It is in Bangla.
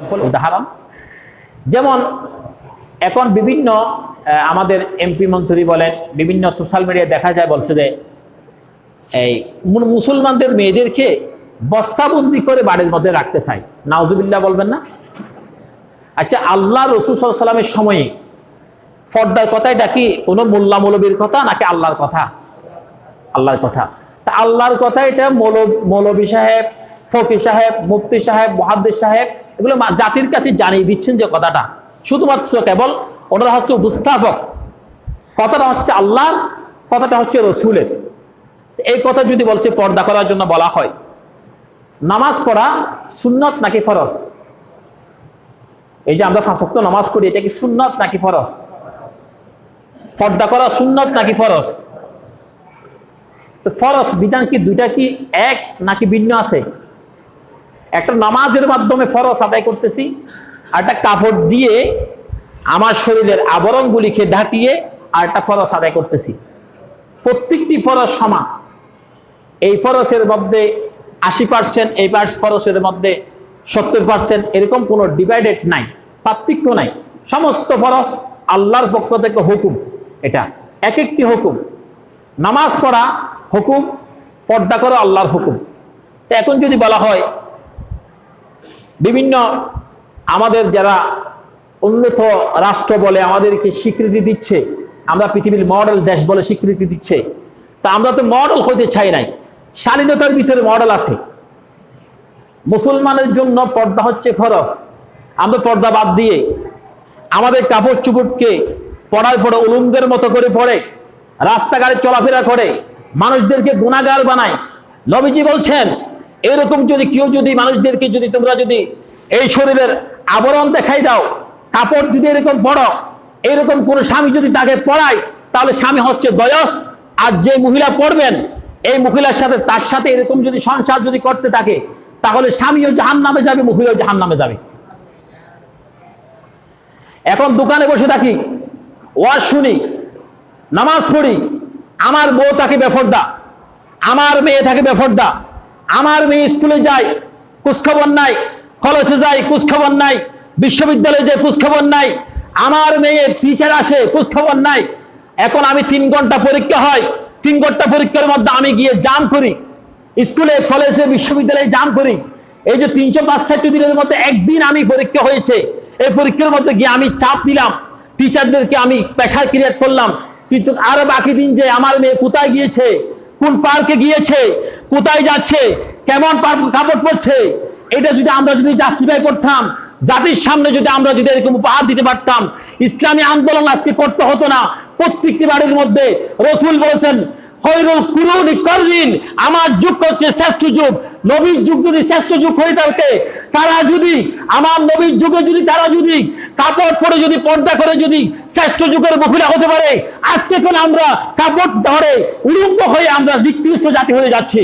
উদাহরণ যেমন এখন বিভিন্ন আমাদের এমপি মন্ত্রী বলেন, বিভিন্ন সোশ্যাল মিডিয়ায় দেখা যায় বলছে যে এই মুসলমানদের মেয়েদেরকে বস্তাবন্দি করে বাড়ির মধ্যে রাখতে চাই। নাউজুবিল্লাহ বলবেন না? আচ্ছা, আল্লাহ রসুল সাল্লাল্লাহু আলাইহি ওয়াসাল্লামের সময়ে পর্দার কথা এটা কি কোনো মোল্লা মৌলবীর কথা নাকি আল্লাহর কথা? আল্লাহর কথা। তা আল্লাহর কথা এটা মৌলবী সাহেব, ফকিহ সাহেব, মুফতি সাহেব, মুহাদ্দিস সাহেব এগুলো জাতির কাছে জানিয়ে দিচ্ছেন যে কথাটা শুধুমাত্র কেবল ওনারা হচ্ছে উপস্থাপক, কথাটা হচ্ছে আল্লাহর, কথাটা হচ্ছে রসুলের। এই কথা যদি বলছে পর্দা করার জন্য বলা হয়, নামাজ পড়া সুন্নত নাকি ফরজ? এই যে আমরা 5 ওয়াক্ত নামাজ পড়ি, এটা কি সুন্নত নাকি ফরজ? পর্দা করা সুন্নত নাকি ফরজ? তো ফরজ বিধান কি দুইটা কি এক নাকি ভিন্ন আছে? একটা নামাজের মাধ্যমে ফরজ আদায় করতেছি, আর একটা কাপড় দিয়ে আমার শরীরের আবরণগুলিকে ঢাকিয়ে আর একটা ফরজ আদায় করতেছি। প্রত্যেকটি ফরজ সমান। এই ফরজের মধ্যে 80%, এই ফরজের মধ্যে 70%, এরকম কোনো ডিভাইডেড নাই, পার্থক্য নাই। সমস্ত ফরজ আল্লাহর পক্ষ থেকে হুকুম, এটা এক একটি হুকুম। নামাজ পড়া হুকুম, পর্দা করা আল্লাহর হুকুম। তো এখন যদি বলা হয় বিভিন্ন আমাদের যারা উন্নত রাষ্ট্র বলে আমাদেরকে স্বীকৃতি দিচ্ছে, আমরা পৃথিবীর মডেল দেশ বলে স্বীকৃতি দিচ্ছে, তা আমরা তো মডেল হতে চাই নাই। স্বাধীনতার ভিতরে মডেল আছে। মুসলমানের জন্য পর্দা হচ্ছে ফরজ। আমরা পর্দা বাদ দিয়ে আমাদের কাপড় চুপড়কে পড়ার পরে উলঙ্গের মতো করে পড়ে রাস্তাঘাটে চলাফেরা করে মানুষদেরকে গুনাহগার বানায়। নবীজি বলছেন এরকম যদি কেউ যদি মানুষদেরকে যদি তোমরা যদি এই শরীরের আবরণ দেখাই দাও, কাপড় যদি এরকম পড়ো, এরকম কোন স্বামী যদি তাকে পড়ায়, তাহলে স্বামী হচ্ছে দয়স। আর যে মহিলা পড়বেন এই মহিলার সাথে তার সাথে এরকম যদি সংসার যদি করতে থাকে, তাহলে স্বামীও জাহান্নামে যাবে, মহিলাও জাহান্নামে যাবে। এখন দোকানে বসে থাকি, ওয়াজ শুনি, নামাজ পড়ি, আমার বউ তাকে বেফরদা, আমার মেয়ে থাকে বেফরদা, আমার মেয়ে স্কুলে যায় কুছখবর নাই, কলেজে যায় কুছখবর নাই, বিশ্ববিদ্যালয়ে যায় কুছখবর নাই, আমার মেয়ে টিচার আসে কুছখবর নাই। এখন আমি 3 ঘন্টা পরীক্ষা হয়, 3 ঘন্টা পরীক্ষার মধ্যে আমি গিয়ে জাম করি, স্কুলে কলেজে বিশ্ববিদ্যালয়ে জাম করি। এই যে 365 দিনের মধ্যে একদিন আমি পরীক্ষা হয়েছে, এই পরীক্ষার মধ্যে গিয়ে আমি চাপ দিলাম, টিচারদেরকে আমি প্রেশার ক্রিয়েট করলাম। কিন্তু আর বাকি দিন যে আমার মেয়ে কোথায় গিয়েছে, কোন পার্কে গিয়েছে, কোথায় যাচ্ছে, কেমন কাপড় পরছে, এটা যদি আমরা যদি জাস্টিফাই করতাম, জাতির সামনে যদি আমরা যদি এরকম উপহার দিতে পারতাম, ইসলামী আন্দোলন আজকে করতে হতো না। প্রত্যেকটি বাড়ির মধ্যে রসুল বলেছেন খৈরুল কুরুনি কররিন, আমার যুগ হচ্ছে শ্রেষ্ঠ যুগ। নবীর যুগ যদি শ্রেষ্ঠ যুগ হয়ে থাকে, তারা যদি আমার নবীর যুগে যদি তারা যদি কাপড় পরে যদি পর্দা করে যদি শ্রেষ্ঠ যুগের মহিলা হতে পারে, আজকে কেন আমরা কাপড় ধরে উলঙ্গ হয়ে আমরা নিকৃষ্ট জাতি হয়ে যাচ্ছি?